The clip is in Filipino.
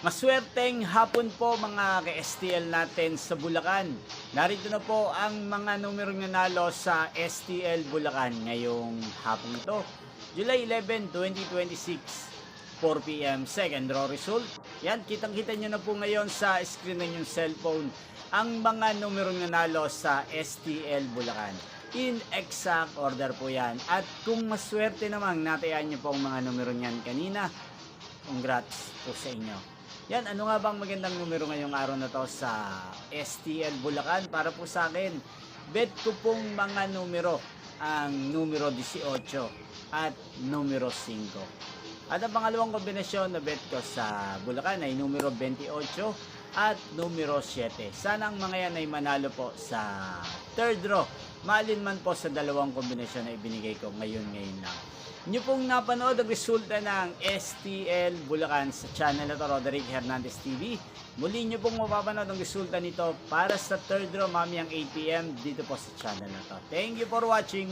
Maswerteng hapon po mga ka-STL natin sa Bulacan. Narito na po ang mga numerong nanalo sa STL Bulacan ngayong hapon ito. July 11, 2026, 4 p.m. Second draw result. Yan, kitang-kita nyo na po ngayon sa screen ng yung cellphone ang mga numerong nanalo sa STL Bulacan. In exact order po yan. At kung maswerte namang natayaan nyo po ang mga numero niyan kanina, congrats po sa inyo. Yan, ano nga bang magandang numero ngayong araw na to sa STL Bulacan? Para po sa akin, bet ko pong mga numero, ang numero 18 at numero 5. At ang pangalawang kombinasyon na bet ko sa Bulacan ay numero 28 at numero 7. Sana ang mga yan ay manalo po sa third draw. Maalin man po sa dalawang kombinasyon na ibinigay ko ngayon lang. Nyo pong napanood ang resulta ng STL Bulacan sa channel na to, Roderick Hernandez TV. Muli nyo pong mapapanood ang resulta nito para sa third draw mamayang 8 p.m. dito po sa channel na to. Thank you for watching.